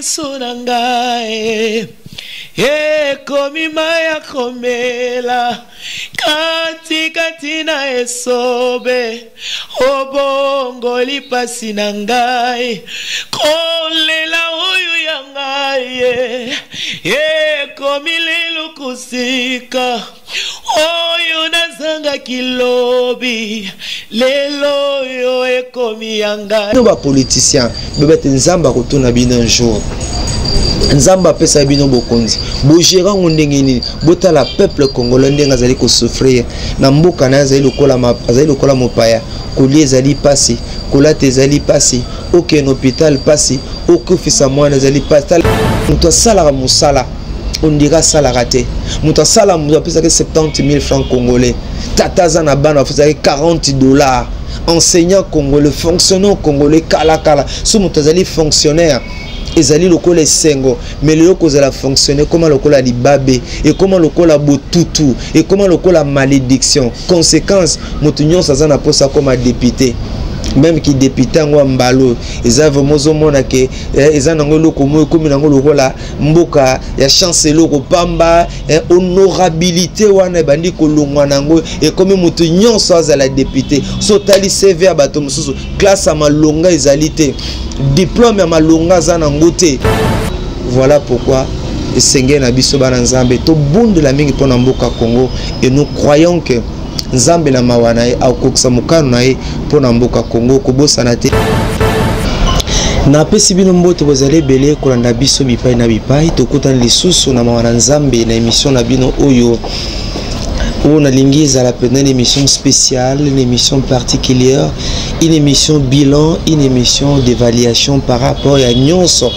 miso na ngai ekomi maya komela kati na esobe obongoli pasi na ngai kolela oyo ya ngai ekomi lelo kusika oyo nazanga kilobi lelo yo ekomi ya ngai. Ba politicien bebete nzamba kotuna bino un jour nzamba pesa bino bokonzi bogera ndenge nini botala peuple congolais ndenge azali ko souffrir na mboka na azali lokola mopaya kolia ezali pasi kolata ezali pasi aucun hôpital pasi aucun office mwana ezali pasi muto salaka musala on dira salaka te muto sala muto pesa que 70 000 francs congolais tataza na bana pesa que $40 enseignant congolais fonctionnaire congolais kala so muto azali fonctionnaire ezali lokola sengo mais le loko zala fonctionner comment lokola libabe et comment lokola botutu et comment lokola malédiction conséquence motunyon saza na posa comme député même qui député ngwa mbalo eza vraiment zomona ke eza nango loko moyo komi nango lokola mboka ya chancelier ko pamba honorabilité wana bandi kolongwa nango et comme motunyon saza la député so tali CV ya bato mususu classe à malonga ezalité diplôme ya malonga za nangote. Voilà pourquoi esengé na biso bana nzambe to bunde la mingi pona mboka Congo et nous croyons que nzambe na mawana e akokisa mukano na e pona mboka Congo kobosana te na pesi bino mbote bozale belé kolanda biso bipai na bipai tokutana lisusu na mawana nzambe na émission na bino oyo on a l'inguise la peine une émission spéciale, une émission particulière, une émission bilan, une émission d'évaluation par rapport à Nyonso.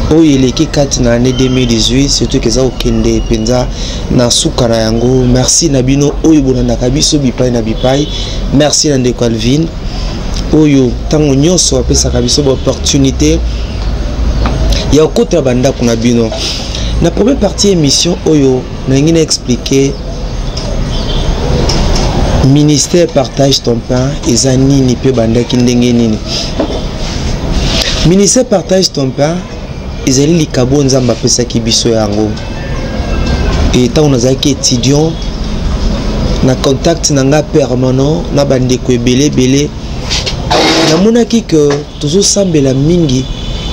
Oh, il est qui 4 dans l'année 2018, surtout que ça au Kende Penza na Sukara yango. Merci Nabino Oyo na kabiso bipai na bipai. Merci Nande Calvin. Oyo tango Nyonso apé sa kabiso opportunité. Ya okota banda kuna bino. Na première partie émission Oyo na ngine expliquer ministère partage ton pain eza nini pe bandaki ndenge nini. Ministère partage ton pain ezali likabo nzamba pesa ki biso yango et tant on azaki étudiant na contact nanga permanent na bandeko ebele na monaki que toujours sambela mingi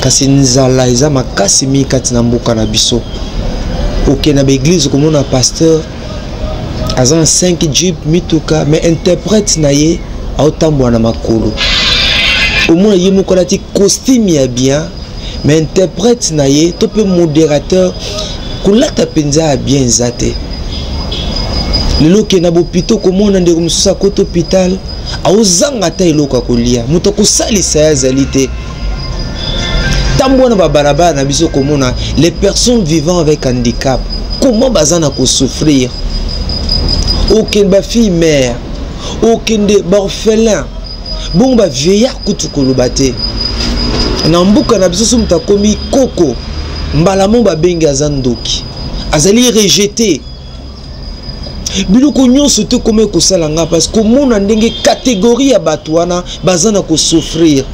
kasi nzala eza makasi mi kati na mboka na biso OK na église comme on a pasteur azan 5 jeep mituka mais interprète na ye autambo na makolo au moins yemo kolati costume ya bien mais interprète na ye to pe modérateur kulata penza bien zate lelo ke na bopito komona ndeko mususa ko hôpital auzanga ta iloka kolia muto kosalisa ya zalité tambo na babarabara na biso komona les personnes vivant avec handicap comment bazana ko souffrir. Aucun ba fille mère, aucun de orphelin, bon ba vieillard kutu kolobate. Na mbuka na biso mta komi koko, mbala mo ba benga zandoki. Azali rejeté. Biloko nyonso te comme ko salanga parce que mona ndenge catégorie ya batwana bazana ko souffrir.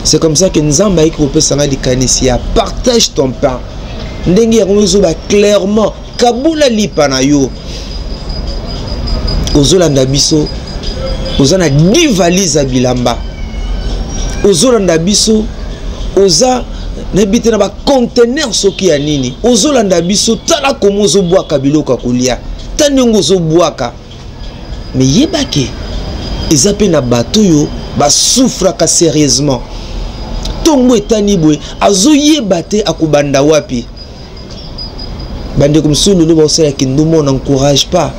C'est comme ça que nzamba iko pesa na likanisi ya partage ton pain. Ndenge ya ngozo ba clairement kabula lipa na yo. Ozolanda biso ozana 10 valises bilamba ozolanda biso oza nebite na ba conteneur soki ya nini ozolanda biso tala komo ozobwaka biloko kolia tanengo ozobwaka mais yebake eza pe na bato yo ba souffraka sérieusement tongo etani boy azoyeba te akubanda wapi bande comme solo lo ba osala kindumo na encourage pas.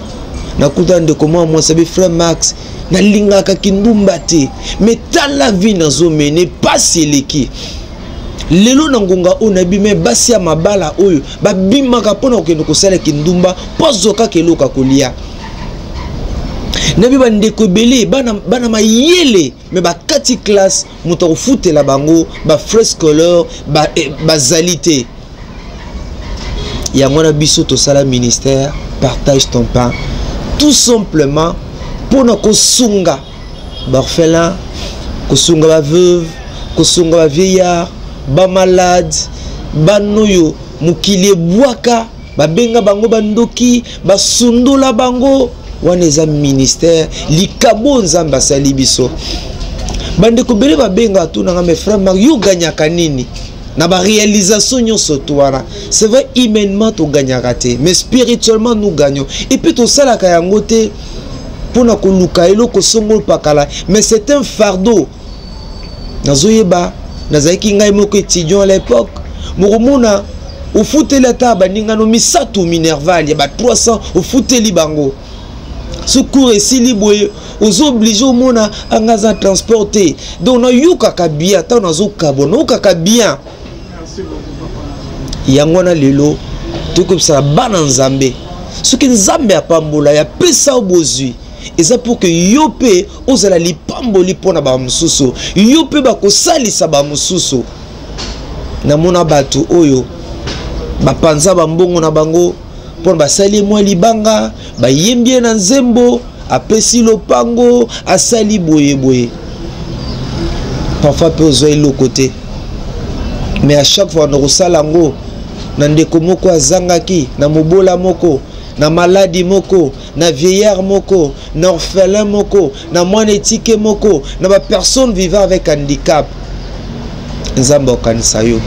Nakuta ndeko moi sabi frère Max na lingaka kindumba te mais tala vie nazo mene pas seleki lelo na ngonga onabi me basi ya mabala oyo babimaka pona okende kosala kindumba pozoka keloka kolia nabi bandeko belé bana mayele mais bakati classe muto kofutela bango ba frais scolaire ba zalité ya ngona biso to sala ministère partage ton pain tout simplement pour nous kosunga orphelin kosunga ba veuve kosunga ba vieillard ba malade banoyo mukili bwaka babenga bango bandoki basundula bango wana eza ministère likabo nzambe asali biso bandeko bele babenga tunanga mes frères Marc yo ganyaka nini na ba réalisation nyonso towana c'est vrai humainement to ganyaka te mais spirituellement nous gagnons et puis to salaka yango te pona ko luka eloko songol pakala mais c'est un fardeau nazoyeba nazaki ngai moko étudiant à l'époque mokomona au fouteli ta baningano misato minerval ya ba 300 au fouteli bango secours esili boye aux obligés au mona angaza transporter donc na yuka ka bien ta nazo kabona yuka bien yango na lelo to comme ça bana nzambe ce que nzambe apambola ya pesa obozui eza pour que yope ozala lipamboli pona ba mususu yope ba kosalisa ba mususu na mona batu oyo bapanza bambongo na bango pona basali mwa libanga bayembie na nzembo apesi lopango asali boye boye parfois pe ozwa eloko te mais à chaque fois on osala ngo na ndeko moko azangaki na mobola moko na maladie moko na vieillard moko na orphelin moko na mwana etike moko na ba personne vivant avec handicap nzamba okanisa yo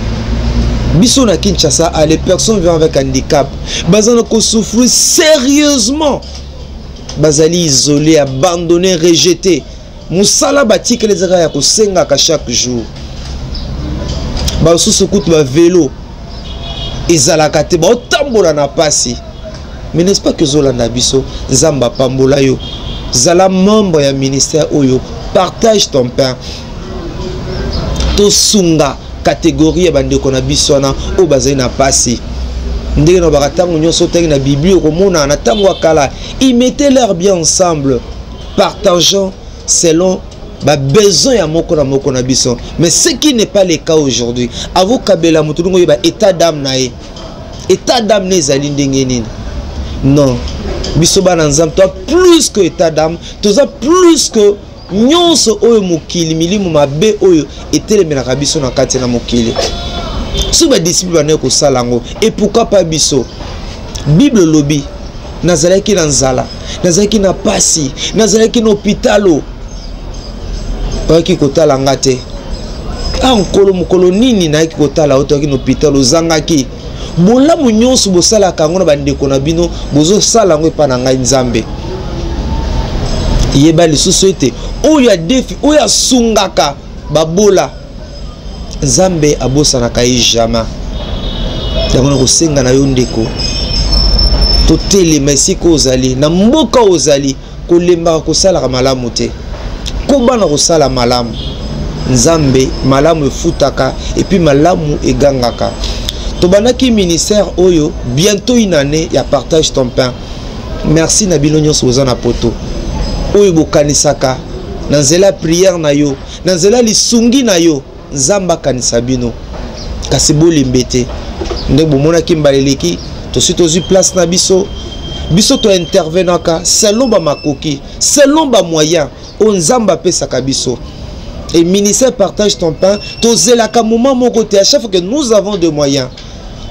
biso na Kinshasa les personnes vivant avec handicap bazana ko souffrir sérieusement bazali isolé abandonné rejeté musala batike les ya ko senga ka chaque jour ba susu kutu ba vélo ezalaka te ba otambola na pasi mais n'est-ce pas que zolanda biso nzamba pambola yo zala membre ya ministère oyo partage ton pain to sunga catégorie bandeko na biso na o bazali na pasi ndenge na bakatango nyonso tenge na Bible komona na tango akala ils mettaient leur bien ensemble partageant selon ba besoin ya moko na biso mais ce qui n'est pas le cas aujourd'hui avo kabela mutulungo yeba état d'âme na ye état d'âme ne zali ndenge nini non biso bana nzambe toi plus que état d'âme toza plus que nyonso oyo mokili milimu mabe oyo etelemelaka biso na kati na mokili so ba disciple bana ko salango et pourquoi pas biso Bible lobi nazalaki na nzala nazalaki na pasi nazalaki na hôpitalo ki kotala ngate ankolo mukolo nini na ki kotala otoki na hôpital ozangaki bolamu nyonso bosala kango na bandeko na bino bozo sala ngo epa na ngai nzambe yeba lisusu ete oyo ya defi oyo asungaka babola nzambe abosanaka ye jamais yango na kosenga na yo ndeko totelema esika ozali na mboka ozali kolembaka kosalaka malamu te kobana kosala malamu nzambe malamu efutaka et puis malamu egangaka tobanaki ministère oyo bientôt une année ya partage ton pain merci na bino nyonso oza na poto oyo bokanisaka na nzela prière na yo na nzela lisungi na yo nzamba kanisa bino kasi bolembe te nde bomonaki mbaleleki tosi tozwi place na biso biso to intervenaka selon ba makoki selon ba moyen o nzamba pesaka biso et ministère partage ton pain tozelaka moment mon côté à chaque fois que nous avons des moyens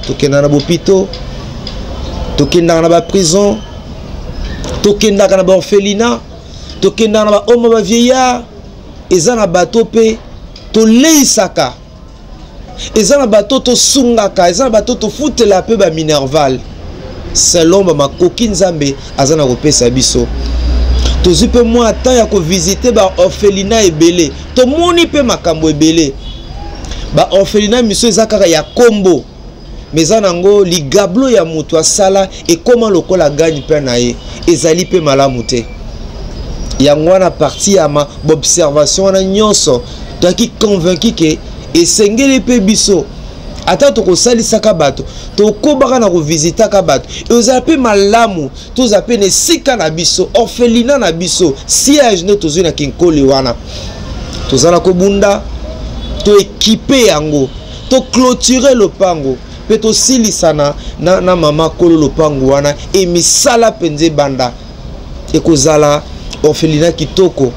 tokenda na bopito tokenda na ba prison tokenda na ba orphelinat tokenda na ba homme ba vieillard eza na bato pe to leisaka eza na bato to sungaka eza na bato to futela pe ba minerval selon ba makoki nzambe azana kopesa biso tozwi pe mwa ata ya ko visiter ba orphelinat ebele to moni pe makambo ebele ba orphelinat miso eza kaka ya kombo meza nango ligablo ya mutu asala et comment lokola gagne pe na ye ezali pe malamu te yango wana parti ya ma observation na nyonso toki convaincu que esengeli pe biso ata tokosalisaka bato tokobaka na kovisitaka bato ezala pe malamu toza pe na esika na biso orphelinat na biso siège nde tozwi na kinkoli wana tozala kobunda toekipe yango toclôturer lopango pe tosilisana na mama kolo lopango wana emisala penze banda ekozala orphelinat kitoko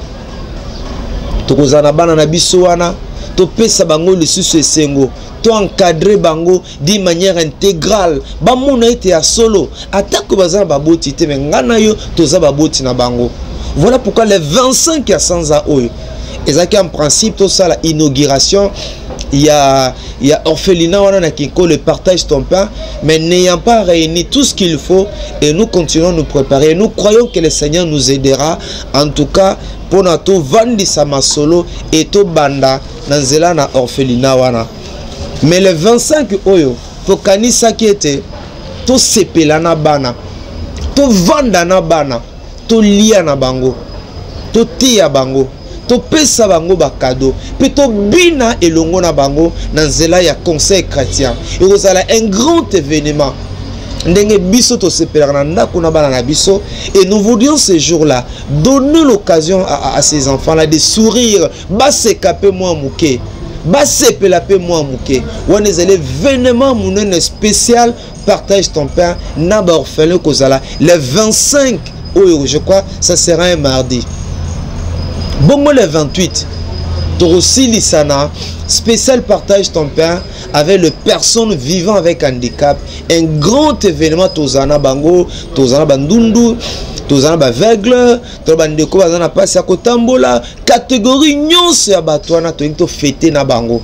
tokozala bana na biso wana topesa bango lisusu esengo to encadrer bango d'une manière intégrale ba mona été à solo attaque bazana baboti te mais ngana yo toza baboti na bango. Voilà pourquoi les 25 à 100 ans oyo ezaki en principe tout ça la inauguration. Il y a orphelinat wana Kinko, le partage ton pain, mais n'ayant pas réuni tout ce qu'il faut, et nous continuons à nous préparer. Nous croyons que le Seigneur nous aidera, en tout cas, pour notre vandi sama solo et tout banda nanzela na orphelinat wana. Mais le 25 oyo, pour kanisa qui était tout sepela na bana, tout vanda na bana, tout lia na bango, tout tia bango. To pesa bango ba cadeau pe to bina elongo na bango na nzela ya conseil chrétien et vous allez un grand événement ndenge biso to sepela na ndako na bana na biso et nous voudrions ce jour-là donner l'occasion à ces enfants là de sourire ba se capé moi mouké ba sepela pe moi mouké on est allé événement monene spécial partage ton pain na ba orphelin kozala le 25 je crois ça sera un mardi. Bon, le 28, Torossi Lissana, spécial partage ton pain avec les personnes vivant avec handicap. Un grand événement, Tozana Bango, Tozana Bandundu, Tozana Baveugle, Tobandeko Bazana Passi à Kotambola, catégorie nyonse ya batouana, to fêter na Bango.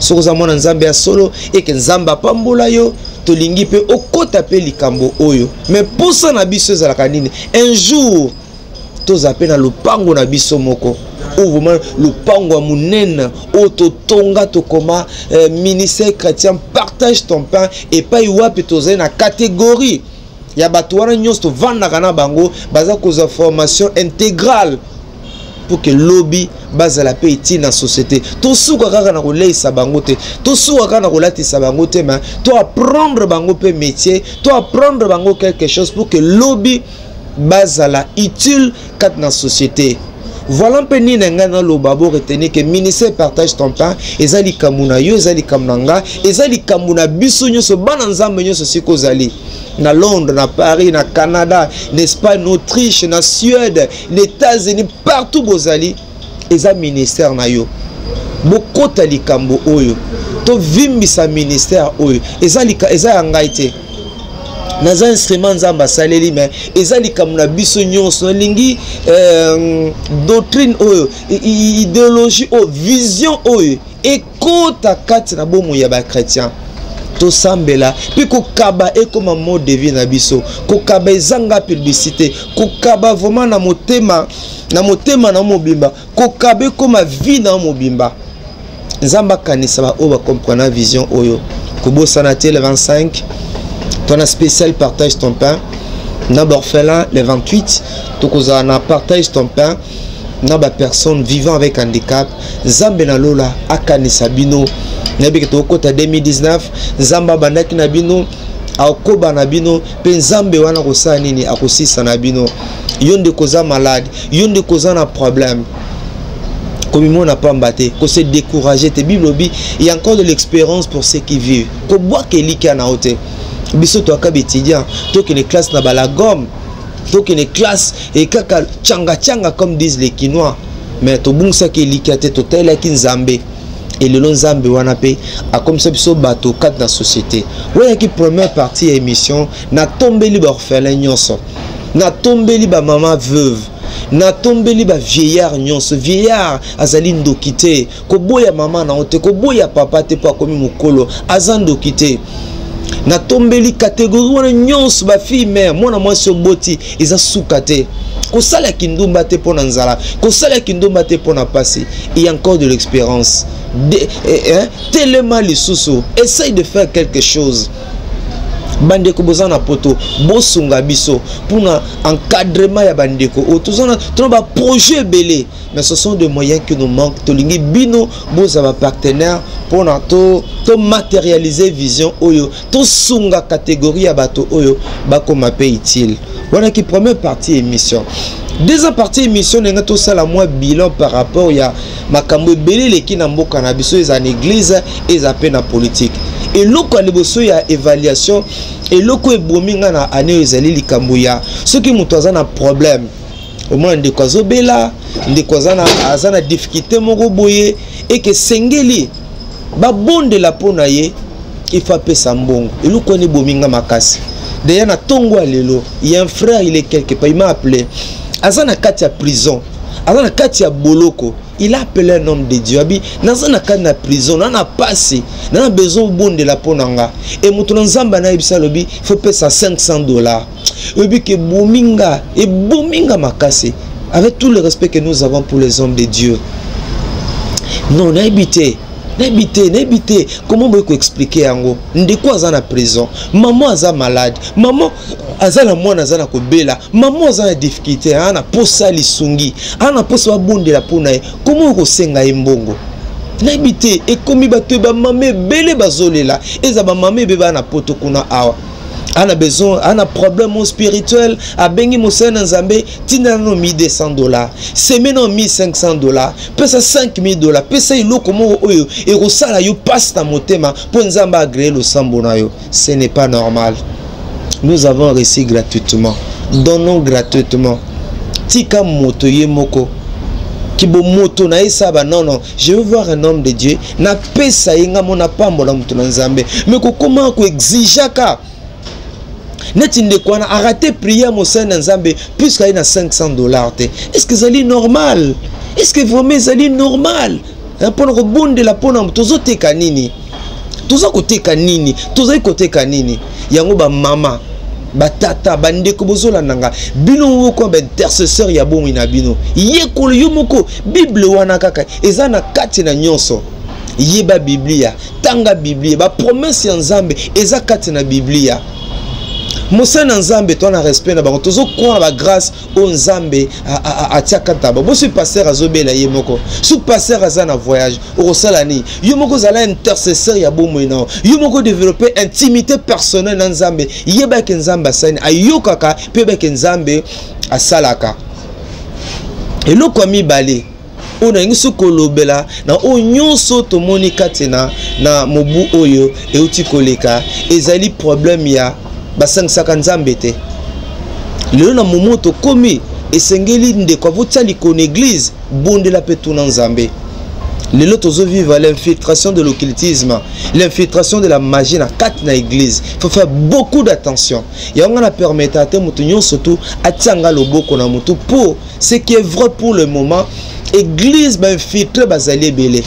Sokozamona Nzambe solo et que Nzamba Pambola yo, Tolingi pe okota pe likambo oyo. Mais pour ça na biso za la kanine, un jour, tous appellent le pango na biso moko ou vraiment le pango munene au to tonga to koma ministère chrétien partage ton pain et pas iwape toze na catégorie ya batouana nyos to vanda kana bango baza koza formation intégrale pour que lobby base la paix ici dans la société to suka kaka na koleisa bango te to suka kaka na kolatisa bango te mais to apprendre bango pe métier to apprendre bango quelque chose pour que lobby bazala utile kat na société. Voilà un peu ni n'engana lo babo retenir que ministère partage ton pain ezali kamuna yo ezali kamnanga ezali kamuna biso nyoso bana nzambe nyoso siko zali na Londres na Paris na Canada na Espagne na Autriche na Suède les États-Unis partout bozali eza ministère na yo bokota likambo oyo to vimbisa ministère oyo ezali eza ngaite naza instrument nzamba saleli mais ezali kamuna biso nyonso lingi doctrine oyo idéologie o vision oyo ekota kati na bomo ya ba chrétien to sambela puis ko kaba e comme mode de vie na biso ko kaba ezanga publicité ko kaba vraiment na motema na mobimba ko kaba comme vie na mobimba nzamba kanisa ba o ba comprendre vision oyo ko bosana te le 25. Ton spécial partage ton pain. N'a orphelin le 28. Tokozana partage ton pain. N'a personne vivant avec handicap. Zambena lola akani sabino. Nabi to kota 2019. Zamba bandaki nabino. Akoba nabino. Penzambe wana kosa nini akosisa nabino. Yonde koza malade. Yonde koza na problème. Comme on n'a pas mbatté, qu'on s'est découragé. Te Bible dit, il y a encore de l'expérience pour ceux qui vivent. Qu'on boit qu'il y a na haute. Biso to akab étudiant, to que les classes na bala gomme, to que les classes et kaka changa comme disent les Kinois. Mais to bungsa ke likate to tela ki Nzambe. Et le Nzambe wana pe a comme ça biso bato kat na société. Ouais qui première partie émission na tombeli ba orphelin nyonso. Na tombeli ba maman veuve. Na tombeli ba vieillard nyonso vieillard azali ndokite ko boya maman na ote ko boya papa te pa komi mukolo azando kite. Na tombeli catégorie wana nyonso ba fille mère mwana mwasi oboti eza sukate ko sala kindumba te pona nzala ko sala kindumba te pona passer il y a encore de l'expérience tellement les sous essaye de faire quelque chose bandeko bozana poto bosunga biso pour na encadrement ya bandeko otozana to ba projet belé mais ce sont des moyens qui nous manquent to lingi bino boza ba partenaire pour na to matérialiser vision oyo to sunga catégorie ya bato oyo bakoma pe utile wana qui première partie émission. Deuxième partie émission nenga to sala moi bilan par rapport ya makambo belé leki na mboka na biso eza na église eza pe na politique. Et loko aliboso ya évaluation et loko ebominga na année ezali likambo ya ceux qui mutoza na problème au moins ndeko azobela ndeko azana difficulté moko boye et que sengeli ba bonde la pona ye il faut pesa mbongo et lu koni bominga makasi d'ailleurs na tongo lelo il y a un frère il est quelque part il m'a appelé azana kati ya prison azana kati ya boloko il a appelé un homme de Dieu abi nazana kati na prison na passé na besoin bonde la ponanga et mutuna nzamba na ibisa lobi il faut pesa $500 obi ke bominga et bominga makasi avec tout le respect que nous avons pour les hommes de Dieu. Non, n'habitez. Comment vous expliquer en gros? Ndeko aza na prison, maman aza malade, maman aza na mwana aza na kobela, maman aza na difficulté, ana posa lisungi, ana posa bonde la pona. Comment vous senga mbongo? N'habitez et comme bato ba mamé belé bazolela, eza ba mamé beba na poto kuna awa. On a besoin, on a un problème spirituel. A bengi Moussena Nzambe, tina no $1,200. Semaine $1,500. Pesa $5,000. Pesa ilo komo oyo. Et rosala yo passe ta motema. Pour Nzamba agréer le sambona yo. Ce n'est pas normal. Nous avons reçu gratuitement. Donnons gratuitement. Tika moto ye moko. Kibo moto na esaba non. Je veux voir un homme de Dieu. Na pesa yenga mona pambola muto na Nzambe. Mais comment ko exijaka? Net quoi arrêter prier mon Seigneur Nzambe puisqu'il y a $500. Est-ce que c'est normal? Est-ce que vraiment c'est normal? Pour le bon de la pona tozo te kanini. Tozo côté kanini, tozo côté kanini. Yango ba mama, ba tata, ba ndeko bozola nanga. Bino woko ba intercesseur ya bon ina bino. Yekolo yomoko Bible wana kaka ezana kati na nyonso. Yeba Biblia, tanga Biblia, ba promesse ya Nzambe eza kati na Biblia. Moussena Nzambe toi na respect na bango tozo croire la grâce au Nzambe a tiakata ba bosi pasteur azobela yemoko sous pasteur azana voyage au salani yemoko zala intercesseur ya bomo ina yemoko développer intimité personnelle na Nzambe yeba ke Nzambe asani ayokaka pe ba ke Nzambe asalaka eloko mibale ona ngiso kolobela na onyonso to monika tena na mobu oyo euti koleka ezali problème ya basang sakanzambe te lelo na momoto komi esengeli ndeko avotali kon église bonde la petuna nzambe lelo tozo vivre l'infiltration de l'occultisme, l'infiltration de la magie na kat na église. Il faut faire beaucoup d'attention. Et on a permis à te mutunyo surtout atianga loboko na mutu pour ce qui est vrai pour le moment. Église ba infiltré bazali belé.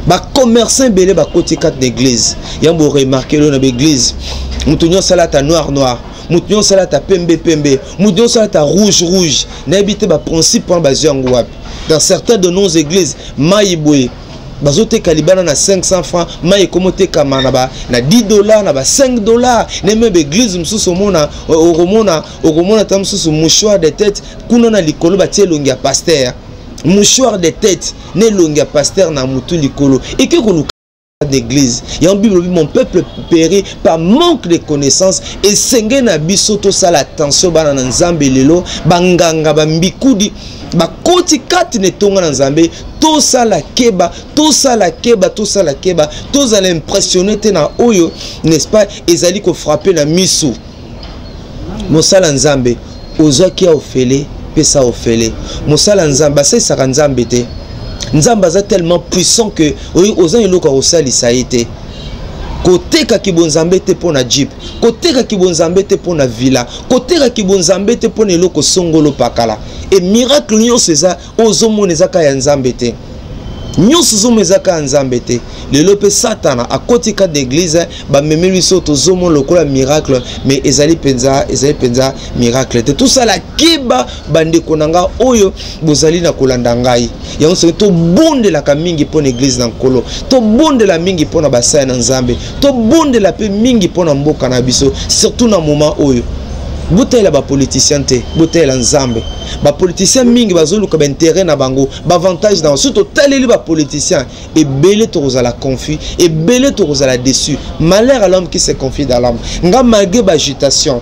Ba commerçant belé ba côté kat d'église. Yambo remarquer le na église. Mutunyo salata noir noir. Mutunyo salata pembe pembe. Mutunyo salata rouge rouge. Na habité ba principe en base en wapi. Dans certaines de nos églises, maïboué, bazote kalibana na 500 francs, maï komote kamana ba na $10 na ba $5. Ne même église msusu mona oromona tam msusu mouchoir de tête kuna na likolo ba tie longia pasteur. Mouchoir de tête ne longia pasteur na mutu likolo. Et que koluka d'église. Il y a en Bible, mon peuple périt par manque de connaissances et senge na bisoto sala attention bana na nzambe lelo banganga bambikudi bakoti kati ne tonga na nzambe to sala keba to za l'impressionner te na oyo n'est-ce pas ezali ko frapper na misu mosala nzambe ozaki ofele pesa ofele mosala nzambe c'est ça nzambe te Nzamba est tellement puissant que aux ans au sali ça a été côté ka kibonzambe te pour na jeep côté ka kibonzambe te pour na villa côté ka kibonzambe te pour na loko songolo pakala et miracle nyo c'est ça aux hommes ezaka ya nzambe te nyo suzumu ezaka ya nzambe te lelo pe satana a côté ka d'église ba memeli soto zomo lokola miracle mais ezali penza miracle te tout ça la kiba bande konanga oyo bozali na kolanda ngai yango so to bonde la kamingi pona église na nkolo to bonde la mingi pona basaya na nzambe to bonde la pe mingi pona mboka na biso surtout na moment oyo botela ba politicien te botela nzambe ba politicien mingi bazoluka ba intérêt na bango ba avantage dans surtout taleli ba politicien et belé to la conflit et belé to la déçu malheur à l'homme qui se confie dans l'âme nga malgré ba agitation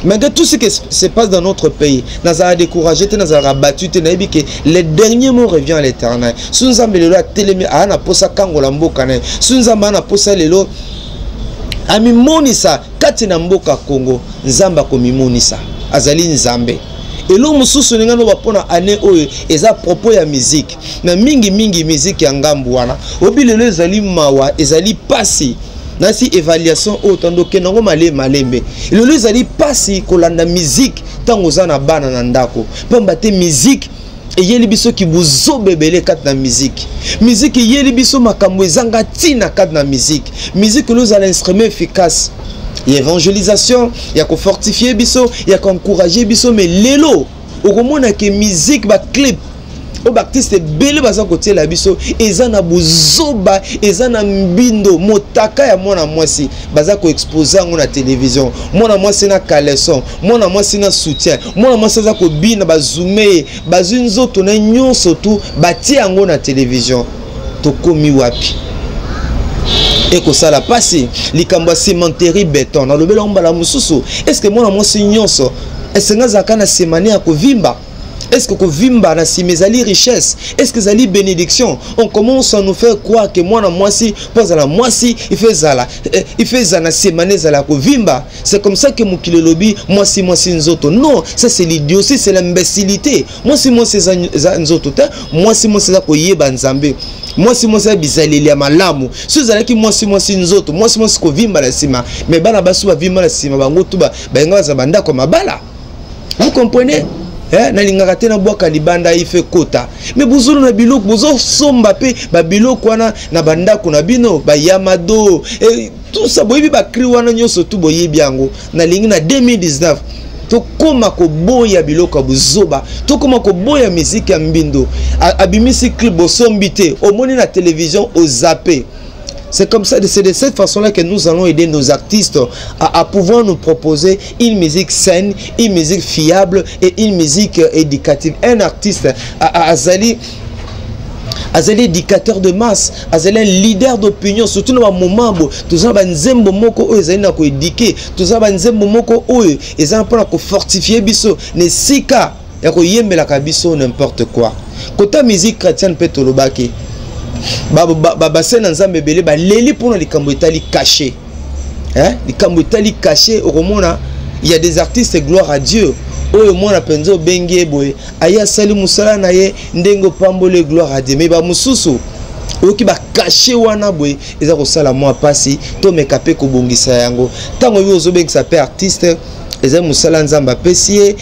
malgré tout ce qui se passe dans notre pays nous avons découragé nous avons rabattu que le dernier mot revient à l'Éternel si nous avons le télémi ana posa kangola mboka na si nous avons ana posa lelo ami monisa kati na mboka Congo nzamba ko mimonisa azali nzambe et l'homme sous ninga no bapona année oyo eza propos ya musique na mingi musique ya ngambu wana obilelo ezali mawa ezali pasi nasi évaluation autant que nango malembe lelo ezali pasi kolanda musique tango za na bana na ndako pamba te musique eyeli biso ki buzo bebele kat na musique eyeli biso makambo ezanga tina kat na musique nous a l'instrument efficace ya évangélisation ya ko fortifier biso ya ko encourager biso mais lelo okomona ke musique ba clip o baptiste bele baza kotie la biso eza na buzoba eza na mbindo motaka ya mwana mwasi baza ko exposer ngo na télévision mwana mwasi na caleçon mwana mwasi na soutien mwana mwasi za ko bina bazume bazunzoto na nyonso tu batie ngo na télévision tokomi wapi eko sala pasi likambo cimenterie béton na lobela ombala mususu est-ce que mwana mwasi nyonso esenga zakana semane ya kovimba. Est-ce que vimba na si mezali richesse? Est-ce que zali bénédiction? On commence à nous faire croire que moi si pas à la moi si il fait zana semane zala ko vimba. C'est comme ça que mukile lobby moi si nzoto. Non, ça c'est l'idiotie, c'est l'imbécilité. Moi si nzoto ta, moi si za ko yeba nzambe. Moi si bizali ya malamu. Si zala ki moi si nzoto, moi si ko vimba la sima. Mais bana basu ba vimba la sima bango tuba ba nga za banda ko mabala. Vous comprenez? Na lingaka te na bwaka libanda ife kota mais buzulu na biloko buzo somba pe ba biloko wana na bandako na bino ba yamado tout ça boyebi ba kri wana nyonso tu boyebi yango na lingi na 2019 to koma ko boya biloko buzoba to koma ko boya musique ya mbindo abimisi clip bosombi te omoni na télévision au zappé. C'est comme ça, c'est de cette façon-là que nous allons aider nos artistes à pouvoir nous proposer une musique saine, une musique fiable et une musique éducative. Un artiste, Azali éducateur de masse, Azali un leader d'opinion, surtout dans le moment où tous les nzembo moko eux ezali na ko éduquer, tous les nzembo moko eux ezali na ko fortifier biso, ne sika ya ko yembela ka biso n'importe quoi. Kota musique chrétienne peut tolobaki. Basen nzambe belé ba leli pour likambo etali caché. Likambo etali caché au romona, il y a des artistes gloire à Dieu. Oyo mona penzo benge boy, aya sali musala na ye ndengo pambole gloire à Dieu. Mais ba mususu oki ba caché wana boy, eza ko sala moi pasi to mekape ko bongisa yango. Tango yo zo bengisa pe artiste eza musala nzamba pesie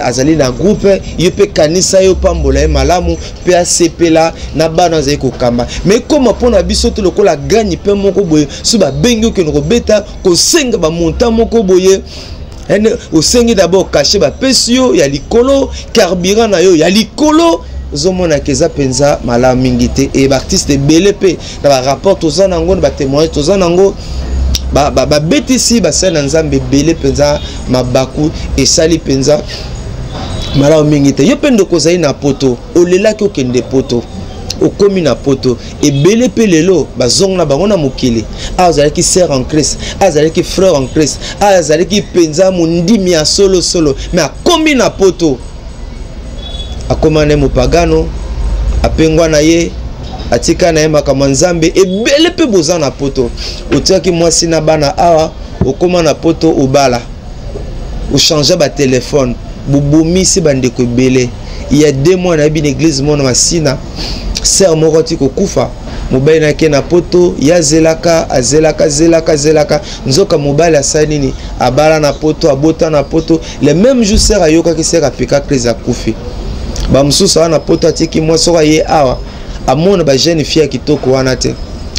azali na groupe yope kanisa yo pambola malamu pe asepela na bana zai ko kamba mais comme pona biso to lokola gagne pe moko boye suba bengi ke no beta ko senga ba monta moko boye au sengi d'abord caché ba pesio ya likolo carburant na yo ya likolo zomona keza penza malamu mingite et ba artiste belepe na ba rapport tozana ngo ba témoignage tozana ngo ba betisi ba sana nzambe belé penza mabaku et sali penza mala mingite yo pendo kozai na poto olela ki okende poto okomi na poto et belé pelelo bazong na bango na mokili azali ki sœur en Christ azali ki frère en Christ azali ki penza mundimi ya solo mais akomi na poto akomane mopagano apengwa na ye atika na yema kama nzambe ebele pe boza na poto otiaki mwasi na bana awa okoma na poto obala o changer ba téléphone bubumisi bandeko ebele il y a 2 mois na bin église mona masina sœur moko tiko kufa mobali na ke na poto ya zelaka azelaka nzoka mobali asali nini abala na poto abota na poto le même jour sœur ayoka ki sœur apika crise akufi ba mususa na poto atiki mwasi wa ye awa amona ba jeune fille kitoko wana te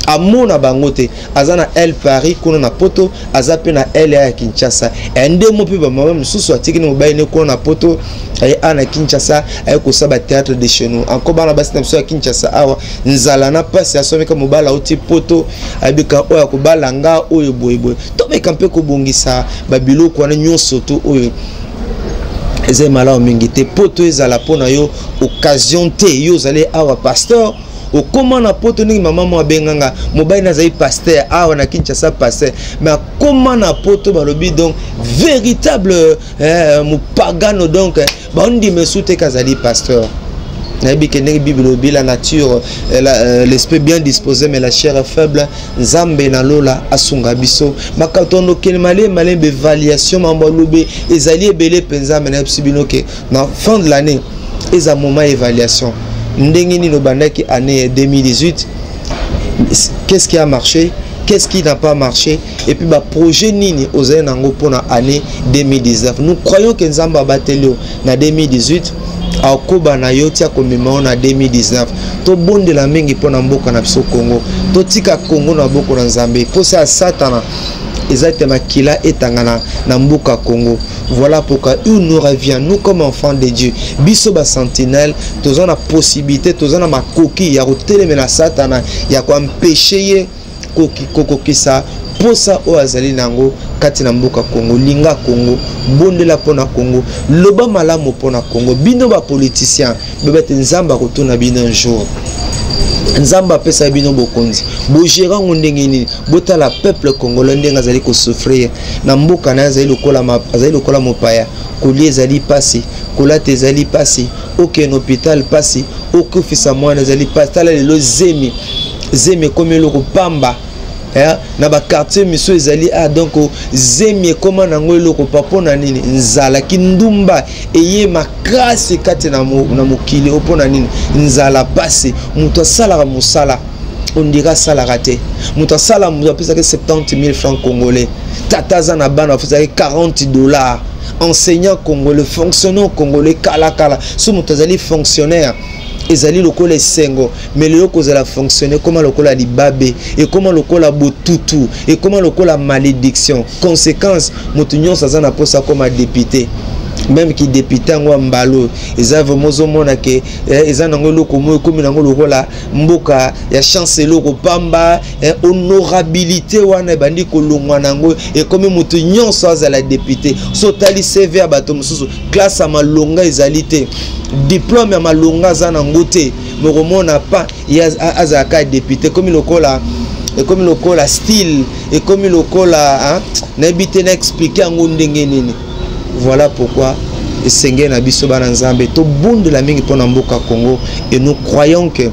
amona bango te azana elle Paris kuna na poto azape na elle ya Kinshasa ende mo pe ba mama mususu atiki ni mobaye ne kuna na poto ay ana Kinshasa ay ko saba théâtre de chez nous encore bana basi na mususu ya Kinshasa awa nzala na pasi asomeka mobala uti poto abika oya ko balanga oyo boyeboy to me kampe ko bongisa ba biloko wana nyonso to oyo eze malao mingi te poto ezala pona yo occasion te yo zale awa pasteur o comment na poto ningi mama mo benganga mobile na zai pasteur awa na Kinshasa pasteur mais comment na poto balobi donc véritable mu pagano donc ba ndi mesute kazali pasteur La nature, l'esprit bien disposé, mais la chair est faible. Nzambe na lola asunga biso. Makatono kelmale malin évaluation mambalube ezali ebele penza mena psibinoke. Na fin de l'année, eza moment évaluation. Ndengini no bandaki année 2018. Qu'est-ce qui a marché? Qu'est-ce qui n'a pas marché? Et puis bah projet nini ozaye nango pour la année 2019. Nous croyons que Nzamba batelio na 2018. Akoba na yotia komema na 2019 to bonde la mingi pona mboka na biso Congo to tika Congo na boko na Nzambe posa satana exactement kila etangana na mboka Congo. Voilà pourquoi il nous revient nous comme enfants de Dieu biso ba sentinelle tous on a possibilité tous on a ma coquille ya rotelemela na satana ya ko empêcher koki ça posa o azali nango kati na mboka Congo linga Congo bondela pona Congo loba malamu pona Congo bino ba politicien bebete Nzamba kotuna bino un jour Nzamba pesa bino bokonzi bo gérant ndengeni botala peuple congolais ndenga azali ko souffrir na mboka na azali lokola mopaya kolie ezali pasi kolate ezali pasi aucun hôpital pasi aucun fisa mwana ezali pasi tala lelo zemi comme loko pamba na ba quartier miso ezali donc zemi koma nango eloko papona nini nzala kindumba eye makasi kati na mokili opona nini nzala pasi muto sala musala on dira sala raté muto sala muto pesa que 70 000 francs congolais tataza na bana fesa $40 enseignant congolais fonctionnaire congolais kala so muto zali fonctionnaire ezali lokola sengo mais le lokola fonctionner comment lokola libabe et comment lokola botutu et comment lokola malédiction conséquence motunyon ça na posa comme député même qui député ngwa mbalo ezava mozomona ke ezanango loko moyo komi nango lokola mboka ya chancelier ko pamba honorabilité wana bandi kolongwa nango et comme motunyon ça la député so tali CV ya bato mususu classe à malonga ezalité diplôme ya malonga za nango te mokomona pas ya azaka député comme lokola et comme lokola style et comme lokola na bité na expliquer ngo ndenge nini. Voilà pourquoi Sengé na biso bana Nzambe to bonde la mingi pona mboka Congo et nous croyons que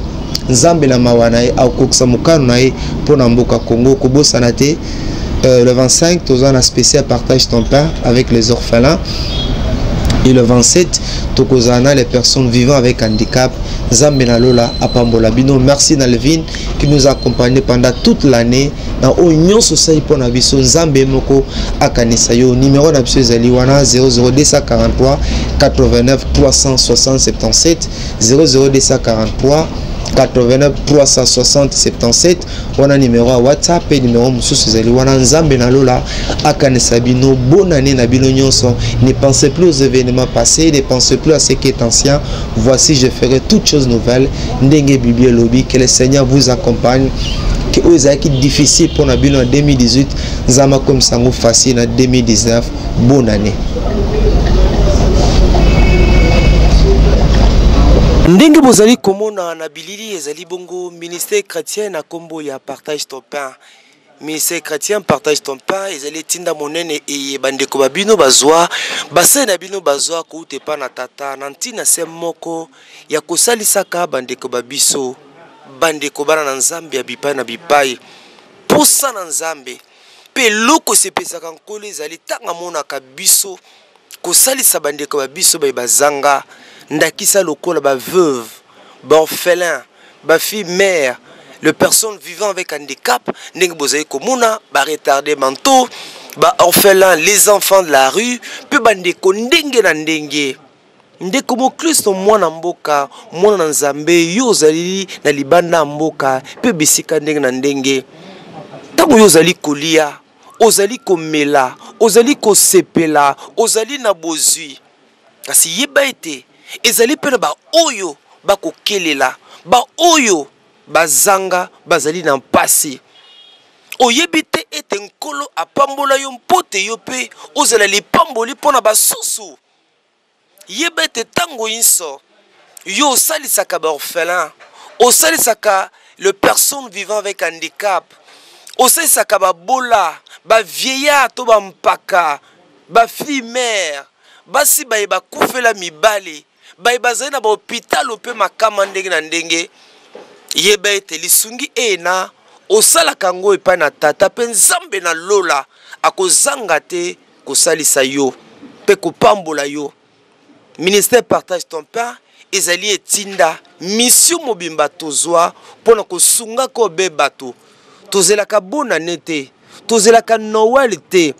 Nzambe na mawana a koksa mukano na pona mboka Congo ko bosana te le 25 tozana spécial partage ton pain avec les orphelins et le 27 tokozana les personnes vivant avec handicap. Nzambe na lola apambola bino. Merci Nalvin qui nous a accompagné pendant toute l'année na onyo sosai pona biso Nzambe moko akanisa yo. Numéro na biso ezali wana 00243 89 360 77 00243 89 360 77. On a numéro à WhatsApp et numéro mususu ezali wana. Nzambe na lola akanisa bino. Bonne année na bino nyonso. Ne pensez plus aux événements passés, ne pensez plus à ce qui est ancien. Voici je ferai toutes choses nouvelles. Ndenge Bible lobby, que le Seigneur vous accompagne. Que vous avez difficile pour la bino en 2018, Nzamba comme sango facile en 2019. Bonne année. Ndenge bozali komona na bilili ezali bongo ministère chrétien na kombo ya partage ton pain. Ministère chrétien partage ton pain ezali tinda monene e bandeko babino bazwa base na bino bazwa ko utepa na tata na ntina se moko ya kosalisaka bandeko babiso bandeko bana na Nzambe ya bipai na bipai posa na Nzambe pe loko sepesaka nkolo ezali tanga monaka biso kosalisa bandeko babiso bazanga ndakisa lokola ba veuve, ba orphelin, ba fille mère, les personnes vivant avec handicap, ndenge bozali komona, ba retardé mentaux, ba orphelin, les enfants de la rue, pe bandeko ndenge na ndenge. Ndeko mo Kristo mwana mboka, mwana Nzambe yo zali na libanda mboka, pe bisika ndenge na ndenge. Tango yo zali kolia, ozali komela, ozali kosepela, ozali na bozwi. Kasi yeba ete ezali pena ba oyo bakokelela ba oyo bazanga bazali na mpasi oyebite ete nkolo apambola yo mpote yo pe ozala lipamboli pona basusu yeba ete tango inso yo osalisaka ba orphelin osalisaka le personne vivant avec handicap osalisaka ba bola ba vieillard to ba mpaka ba fille mère basi ba kufela mibale bai bazali na ba hôpital pe makama ndenge na ndenge yeba ete lisungi ena osala kango epai na tata pe nzambe na lola akozanga te kosalisa yo pe kopambola yo. Ministère partage ton pain ezali etinda mission mobimba tozwa pona kosunga ko be bato tozelaka bona nete tozelaka Noël te.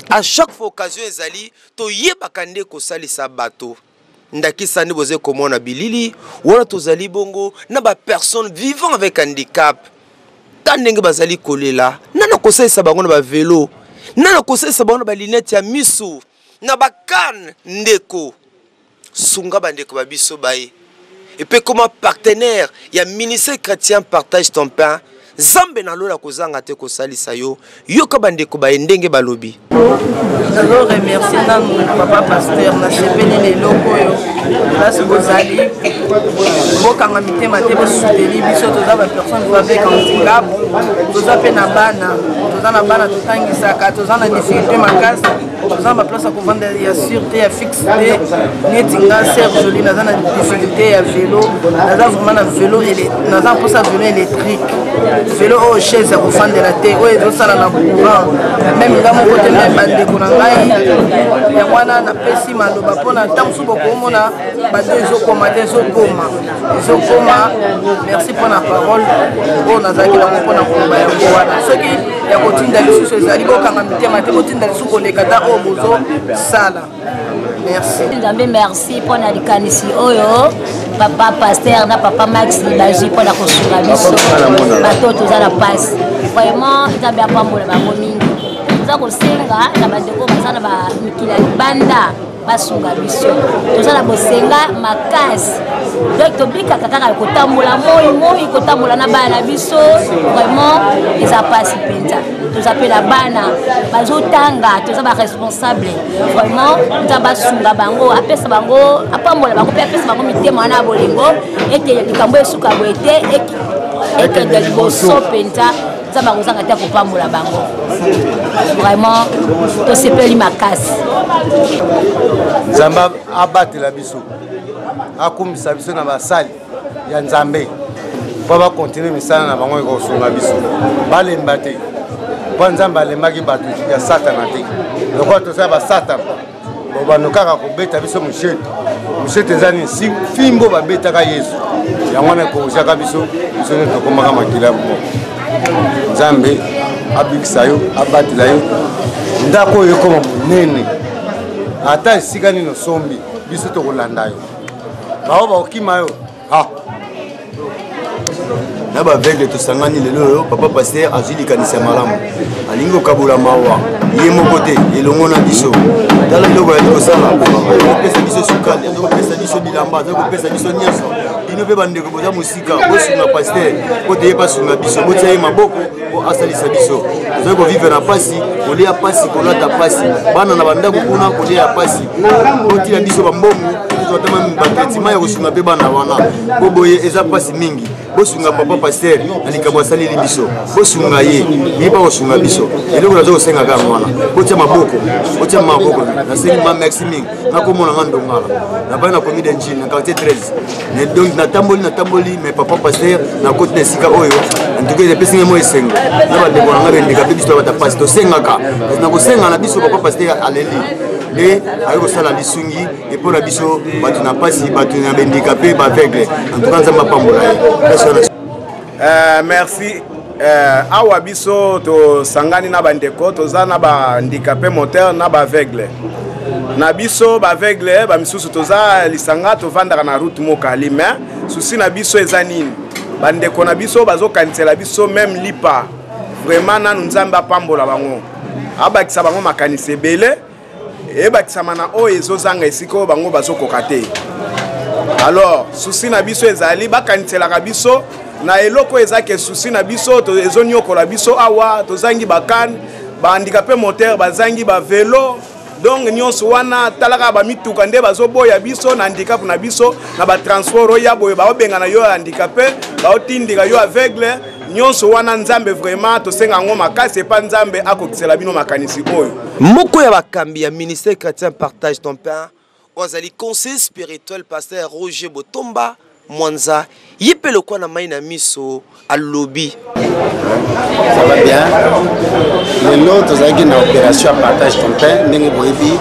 À chaque fois occasion ezali to yebaka nde kosalisa bato ndakisa nde boze komona bilili wana tozali bongo na ba personne vivant avec handicap tandenge bazali kolela nana kosalisa bango na ba vélo nana kosalisa bango na ba lunette ya miso na ba canne ndeko sunga bandeko babiso bae et puis comme partenaire ya ministère chrétien partage ton pain Zambe na lola kozanga te kosalisa yo yoka bandeko ba ndenge balobi. Je remercie mon papa pasteur na sepeli les locaux yo place bozali bokanga mitema te bosuteli biso toza ba personne avec handicap toza pe na bana totangisaka toza na difficulté makasi toza ba place ko vendre ya sûreté ya fixité netinga Serge Jolie naza na difficulté ya vélo naza vraiment na vélo naza posa vélo électrique vélo au chaise à refendre la terre ouais zo sala na courant même nga mon côté même bande ko na ngai ya wana na pesi maloba pona tamsu boko mona bande zo koma merci pour la parole on a zaki la pona ko ba ya wana soki ya kotinda lisusu ezali bokanga mitema te kotinda lisusu kolekata o bozo sala merci nzambe merci pour na likanisi oyo papa pasteur na papa Max baji pour la kosunga biso bato toza la passe vraiment nzambe apambola bango mingi toza kosenga na bandeko bazana ba mikila libanda basunga biso toza na bosenga makasi donc tobika kaka kotambola moi kotambola na bana biso vraiment eza pasi penza toza pe la bana bazotanga toza ba responsable vraiment toza basunga bango apesa bango apambola bango pe apesa bango mitema na bolingo ete likambo esuka boete eke de liboso penza zamba kozanga te kopambola bango vraiment tosepeli makasi Zamba abatela biso akumisa biso na basali ya nzambe po ba continuer misala na bango ekosunga biso balemba te po nzambe alembaki bato ya satana te lokwa toza ba satana bobano kaka kobeta biso mushete ezani fimbo babetaka yesu yango wana ekokosaka biso ne tokomaka makila moko nzambe abikisa yo abatela yo ndako oyo ekoma monene ata esika nino sombi biso tokolanda yo bao baokima yo na baveugle tosangani lelo oyo papa pasteur azwi likanisi ya malamu alingi okabola mawa ye moko te elongo na biso tala ndoko yali kosala azokopesa biso sukali azokopesa biso bilamba azokopesa biso nyonso bino mpe bandeko boza mosika bosunga pasteur po teye basunga biso botia ye maboko po asalisa biso tozoki kovivre na pasi kolia pasi kolata pasi bana na bandako kuna kolia pasi botia biso bambongo tozatama batraitement ya kosunga mpe bana wana po boye eza pasi mingi bosunga papa pasteur na likambo asaleli biso bosunga ye yeba kosunga biso eloko nazo kosengaka yango wana botia maboko nasengi ma merci mingi nakomona nga ndongala nabai na commune d'Engine na quartier 13 donc natamboli mais papa pasteur na koti na esika oyo antuka epesinga mo esengo na bandeko nanga bendeka mpe biso bata pasi tosengaka na kosenga na biso papa pasteur aleli nde aye kosala lisungi epo na biso bato na pasi bato na bendeka mpe baveugle antuka nzambe apambola ye. Merci. Awa biso to sangani na bandeko toza na ba handicapé moteur na ba aveugle. Na biso ba aveugle ba misusu toza lisanga to vandaka na route mokali mais souci na biso ezanini. Bandeko na biso bazo kanisela biso même lipa. Vraiment na nzamba pambola bango. Abakisa bango makanisi ebele e bakisa mana o ezozanga esiko bango bazo kokate. Alors souci na biso ezali bakanisela ka biso na eloko ezake souci na biso to ezonyokola biso awa tozangi bakan ba handicapé moteur bazangi ba vélo donc nyonso wana talaka ba mituka nde bazoboya biso na handicap na biso na ba transport ya boye ba obenga na yo handicapé ba otindika yo aveugle nyonso wana nzambe vraiment tosenga ngo makasi pa nzambe akokisela bino makanisi oyo moko ya bakambi ya ministère chrétien partage ton pain Wazali conseiller spirituel pasteur Roger Botomba Mwanza yepelo kwa na maina miso à lobby. Ça va bien. L'autre c'est une opération à partage ton pain ndenge boyebi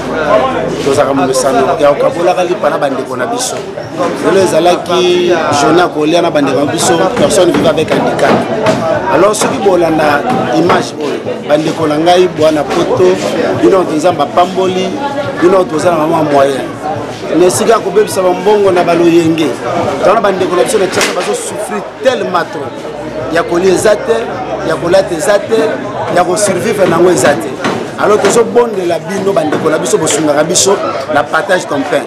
tozaka musano ya okabola kali pana bande kona biso. Les alaki journée à coller na bande kona biso personne vivant avec handicap. Alors ce qui bolanda image bande kona ngai bwana poto bino nzamba pamboli bino tozana mama moyen. Mais si gars kobe bisa mbongo na baloyenge tona bande kona biso na tchaka bazo souffrir tellement trop. Ya kolie zate ya kolate zate ya ko survivre na ngwe zate. Alors que ce bon de la bino bande kona biso bosunga biso la partage ton pain.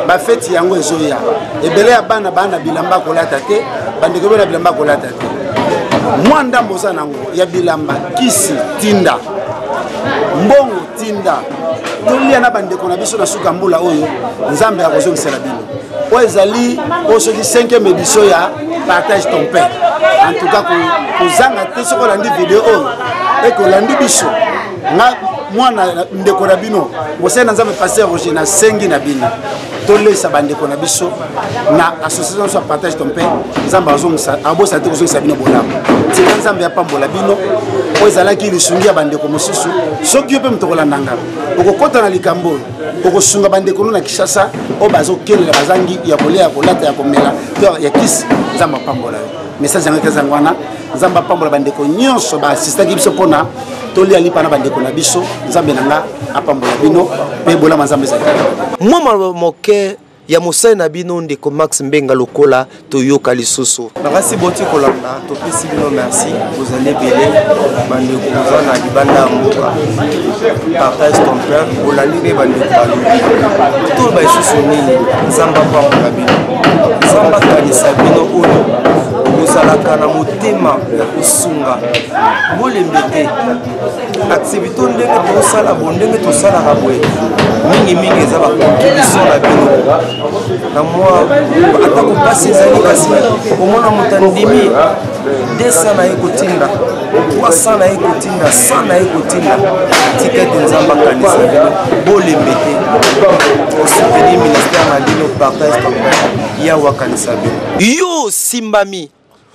Ba fête yango ezoya. Ebele ya bana bilamba kolata te bande ko na bilamba kolata te. Mwanda mboza nango ya bilamba kisi tinda. Mbongo tinda. Tolia na bande kona biso na suka mbula oyo nzambe ya kozongisela bino. O ezali o soki 5e édition ya partage ton pain. En tout cas kozanga te soko landi vidéo oyo et que landi biso na mwana ndeko na bino bosena nzambe pasteur Roger na sengi na bino tolesa bandeko na biso na association so partage ton pain nzambe azongisa abosa te kozongisa bino bolamo tika nzambe ya pambola bino o ezalaki lisungi ya bandeko mosusu soki yo pe mutokolanda ngamba okokota na likambo okosunga bandeko na Kishasa o bazokelela bazangi ya kolia ya kolata ya komela ya kisi nzambe pambola message yango kezangwana nzamba pambola bandeko nyonso ba assistaki biso pona toli ali pana bandeko na biso nzambe nanga apambola bino pe bola nzambe za mwa moke ya mosai na bino ndeko Max Mbenga lokola toyoka lisusu nakasi boti kolanda topesi bino merci vous allez belé bandeko za na libanda mboka partage ton pain olali bandeko balobi to ba isusu nini nzamba pambola bino nzamba kanisa bino oyo ozalaka na motema ya kosunga molembe te activité ndenge tosala bondenge tosalaka boye mingi eza bacontribution na bino na mwa ata kopasi ezali kasi omona moto andimi 200 na ye kotinda 300 na ye kotinda 100 na ye kotinda tikete nzamba kanisa bino bolembe te osoutenir ministère na bino partage ya wakanisa bino yo simbami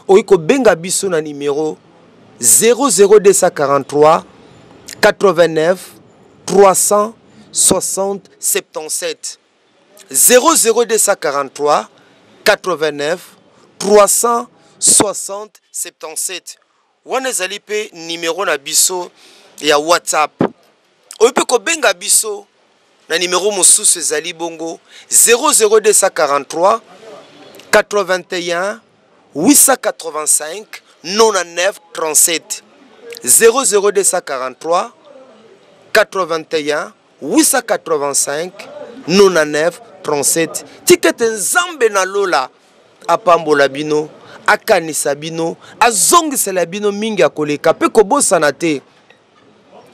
oiko benga biso na numéro 00243 89 360 77 00243 89 360 77 wana ezali pe numéro na biso ya WhatsApp oipe ko benga biso na numéro mosusu ezali bongo 00243 81 885 99 37 00243 81 885 99 37 tikete nzambe na lola apambola bino akanisa bino azongisela bino mingi akoleka pe kobosana te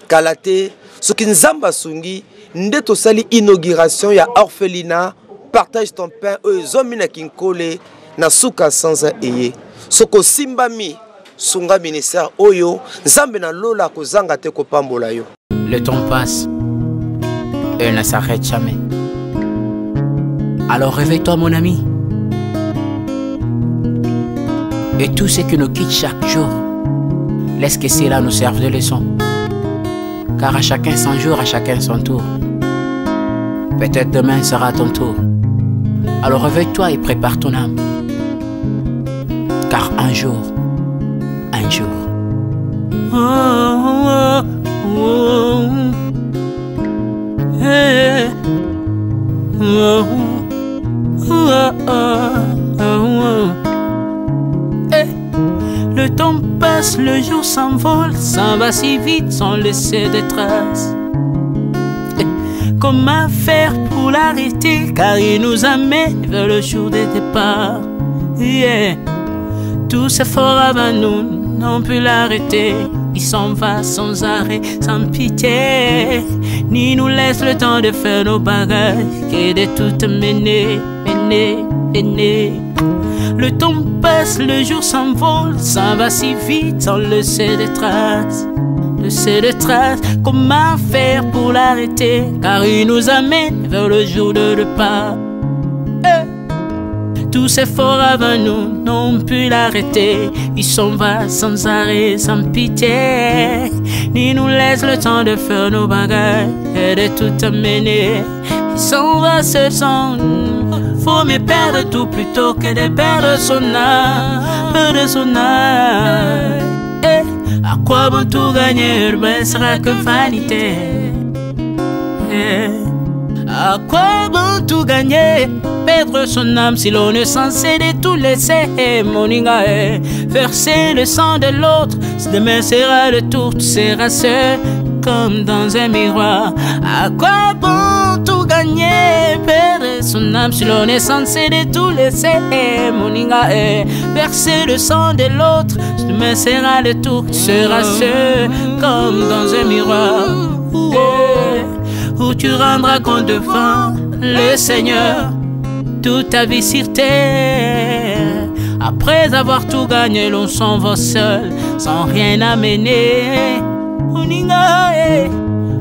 kala te soki nzambe asungi nde tosali inauguration ya orphelinat partage ton pain oyo ezomi na kinkole na suka sanza eye soko simbami sunga ministère oyo nzambe na lola kozanga te kopambola yo. Le temps passe et ne s'arrête jamais. Alors réveille-toi mon ami. Et tout ce qui nous quitte chaque jour, laisse que cela nous serve de leçon. Car à chacun son jour, à chacun son tour. Peut-être demain sera ton tour. Alors réveille-toi et prépare ton âme. Car un jour, le temps passe, le jour s'envole, s'en va si vite sans laisser de traces. Comment faire pour l'arrêter, car il nous amène vers le jour de départ. Tous efforts avant nous n'ont pu l'arrêter. Il s'en va sans arrêt, sans pitié, ni nous laisse le temps de faire nos bagages, et de tout mener. Le temps passe, le jour s'envole, s'en va si vite sans laisser de traces. laisser de traces. Comment faire pour l'arrêter? Car il nous amène vers le jour de repas. Tous ces forts avant nous n'ont pu l'arrêter. Ils s'en vont sans arrêt, sans pitié. Ni nous laisse le temps de faire nos bagages et de tout amener. Ils s'en vont se sang. Faut mieux perdre tout plutôt que de perdre son âme. Perdre son âme. À quoi bon tout gagner? Ben sera que vanité. À quoi bon tout gagner? Perdre son âme si l'on est censé de tout laisser. Moninga, verser le sang de l'autre. Si demain sera le tour, tu seras seul comme dans un miroir. À quoi bon tout gagner? Perdre son âme si l'on est censé de tout laisser. Moninga, verser le sang de l'autre. Si demain sera le tour, tu seras seul comme dans un miroir. Où tu rendras compte devant le Seigneur toute ta vie sur terre. Après avoir tout gagné, l'on s'en va seul, sans rien amener.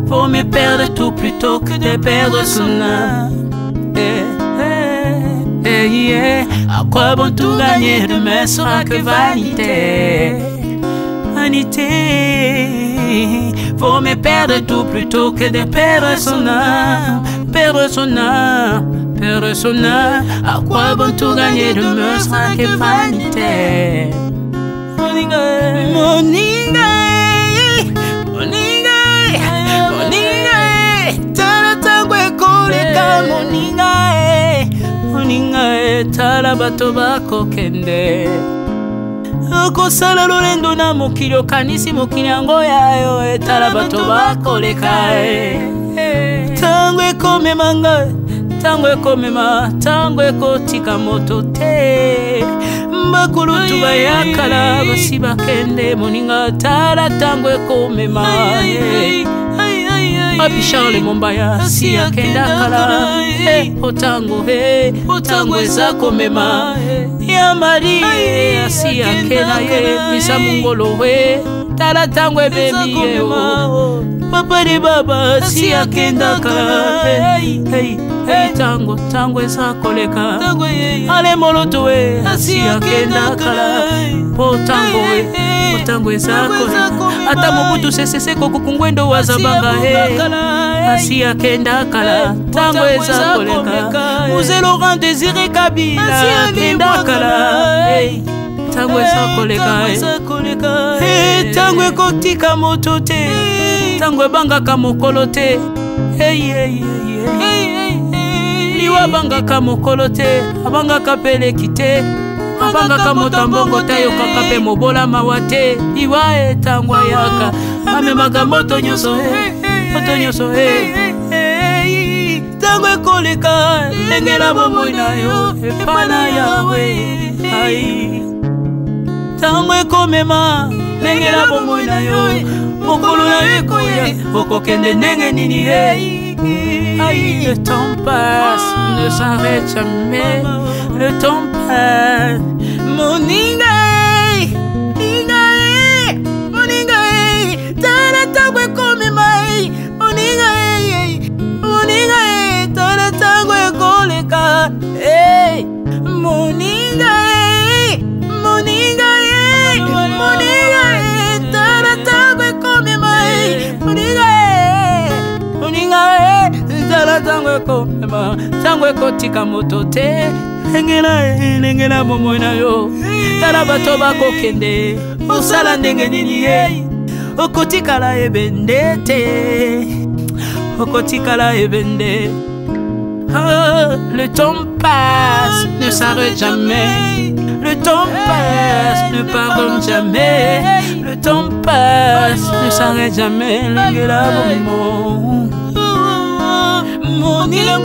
Faut mieux perdre tout plutôt que de perdre son âme. À quoi bon tout gagner? Demain sera que vanité. Vanité. Faut mieux perdre tout plutôt que de perdre son âme. Perdre son âme. Perdre son âme. À quoi bon tout gagner? Demain sera que vanité. Moninga, Moninga, Moninga, Moninga, tala tangwe koleka. Moninga, Moninga, tala bato bako kende. Okosala lolendo na mokili okanisi mokili yango yayo. Tala bato bakoleka. Tango ekomema ngai, tango ekomema, tango ekotika moto te. Bakulutu bayakala basi bakende. Moninga, tala tango ekomema. Papi Charles Mombaya si akenda kala. Otango otango eza komema. Ya mari si akenda misa mungolo tala tango ebebi papa de baba si akenda kala. Tango tango eza koleka. Ale moloto si akenda kala. Po tango tango eza koleka. Ata mobutu sesese kokukungwendo wazabanga asi akenda kala. Tango eza koleka. Muse Laurent Désiré Kabila akenda kala. Tango eza koleka. Tango ekotika moto te. Tango ebangaka mokolo te. Liwa bangaka mokolo te. Abangaka peleki te. Abangaka motambongo te. Yokaka pe mobola mawa te. Liwa tango yaka. Amemaka moto nyoso moto nyoso tango ekoleka. Engela bomoi na yo epana yawe. Tango ekomema. Engela bomoi na yo mokolo na ekoya. Okokende ndenge nini le temps passe, ne s'arrête jamais. Le temps passe. Moninga, Moninga, Moninga, tala tango ekomema. Moninga, Moninga, tala tango ekoleka. Moninga, Moninga, Moninga, tala tango ekomema. Moninga, Moninga, tala tango ekomema. Tango ekotika moto te. Engela momo na yo. Tala bato bakokende. Osala ndenge nini okotikala ebende te. Okotikala ebende. Le temps passe, ne s'arrête jamais. Le temps passe, ne pardonne jamais. Le temps passe, ne s'arrête jamais. Engela momo. Moninga,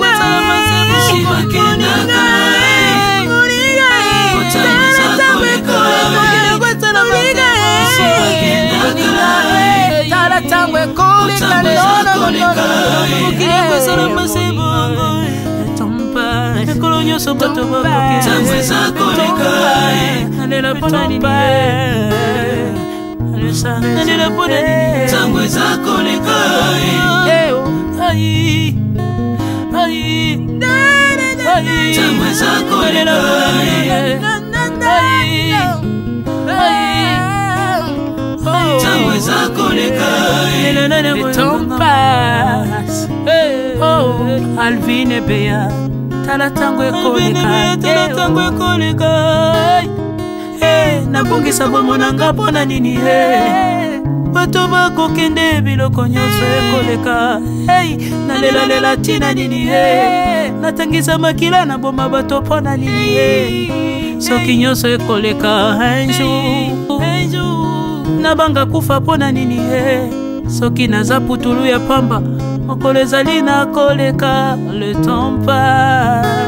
tala tango ekoleka. Ekolo nyonso bato bakoki. nalela mpona nini ntango eza koleka ntango eza koleka ntango eza koleka le temps passe Alvin Bea tala tango ekoleka nabongisa bomonanga mpona nini bato bakokende biloko nyonso ekoleka nalelalela ntina nini natangisa makila na boma bato mpona nini soki nyonso ekoleka un jour nabanga kufa mpona nini soki naza putulu ya pamba mokolo ezali na koleka le temps passe